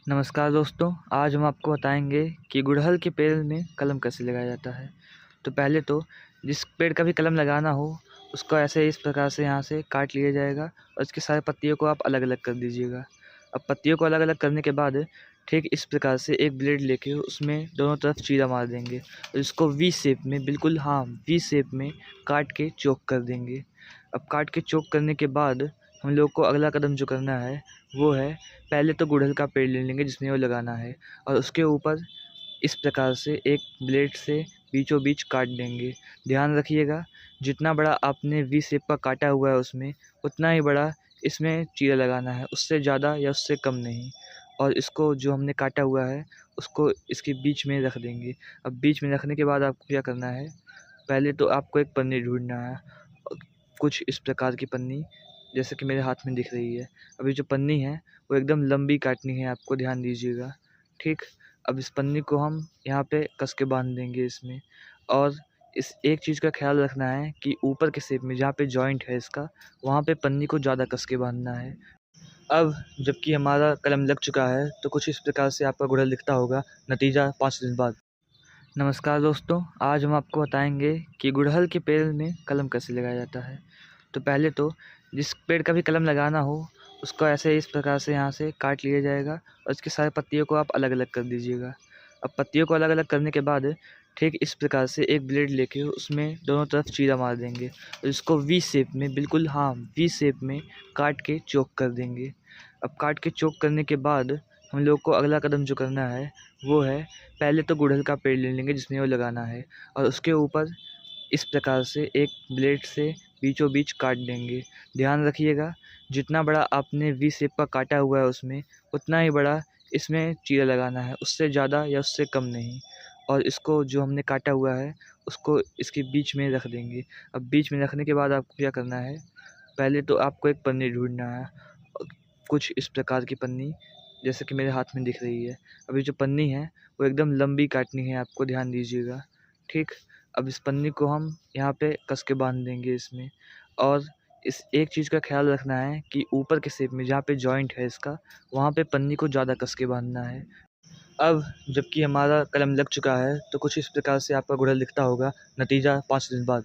नमस्कार दोस्तों, आज हम आपको बताएंगे कि गुड़हल के पेड़ में कलम कैसे लगाया जाता है। तो पहले तो जिस पेड़ का भी कलम लगाना हो उसको ऐसे इस प्रकार से यहाँ से काट लिया जाएगा और इसके सारे पत्तियों को आप अलग अलग कर दीजिएगा। अब पत्तियों को अलग अलग करने के बाद ठीक इस प्रकार से एक ब्लेड लेके उसमें दोनों तरफ चीरा मार देंगे और इसको वी शेप में, बिल्कुल हाँ वी शेप में काट के चोक कर देंगे। अब काट के चोक करने के बाद हम लोग को अगला कदम जो करना है वो है, पहले तो गुड़हल का पेड़ ले लेंगे जिसमें वो लगाना है और उसके ऊपर इस प्रकार से एक ब्लेड से बीचों बीच काट देंगे। ध्यान रखिएगा, जितना बड़ा आपने वी शेप का काटा हुआ है उसमें उतना ही बड़ा इसमें चीरा लगाना है, उससे ज़्यादा या उससे कम नहीं। और इसको जो हमने काटा हुआ है उसको इसके बीच में रख देंगे। अब बीच में रखने के बाद आपको क्या करना है, पहले तो आपको एक पन्नी ढूंढना है, कुछ इस प्रकार की पन्नी जैसे कि मेरे हाथ में दिख रही है। अभी जो पन्नी है वो एकदम लंबी काटनी है, आपको ध्यान दीजिएगा। ठीक, अब इस पन्नी को हम यहाँ पे कस के बांध देंगे इसमें। और इस एक चीज़ का ख्याल रखना है कि ऊपर के शेप में जहाँ पे जॉइंट है इसका, वहाँ पे पन्नी को ज़्यादा कस के बांधना है। अब जबकि हमारा कलम लग चुका है तो कुछ इस प्रकार से आपका गुड़हल दिखता होगा, नतीजा 5 दिन बाद। नमस्कार दोस्तों, आज हम आपको बताएंगे कि गुड़हल के पेड़ में कलम कैसे लगाया जाता है। तो पहले तो जिस पेड़ का भी कलम लगाना हो उसको ऐसे इस प्रकार से यहाँ से काट लिया जाएगा और इसके सारे पत्तियों को आप अलग अलग कर दीजिएगा। अब पत्तियों को अलग अलग करने के बाद ठीक इस प्रकार से एक ब्लेड लेके उसमें दोनों तरफ चीरा मार देंगे और इसको वी शेप में, बिल्कुल हाँ वी शेप में काट के चोक कर देंगे। अब काट के चोक करने के बाद हम लोग को अगला कदम जो करना है वो है, पहले तो गुड़हल का पेड़ ले लेंगे जिसमें वो लगाना है और उसके ऊपर इस प्रकार से एक ब्लेड से बीचों बीच काट देंगे। ध्यान रखिएगा, जितना बड़ा आपने वी शेप का काटा हुआ है उसमें उतना ही बड़ा इसमें चीरा लगाना है, उससे ज़्यादा या उससे कम नहीं। और इसको जो हमने काटा हुआ है उसको इसके बीच में रख देंगे। अब बीच में रखने के बाद आपको क्या करना है, पहले तो आपको एक पन्नी ढूंढना है, कुछ इस प्रकार की पन्नी जैसे कि मेरे हाथ में दिख रही है। अभी जो पन्नी है वो एकदम लंबी काटनी है, आपको ध्यान दीजिएगा। ठीक, अब इस पन्नी को हम यहाँ पे कस के बांध देंगे इसमें। और इस एक चीज़ का ख्याल रखना है कि ऊपर के शेप में जहाँ पे जॉइंट है इसका, वहाँ पे पन्नी को ज़्यादा कस के बांधना है। अब जबकि हमारा कलम लग चुका है तो कुछ इस प्रकार से आपका गुड़हल दिखता होगा, नतीजा 5 दिन बाद।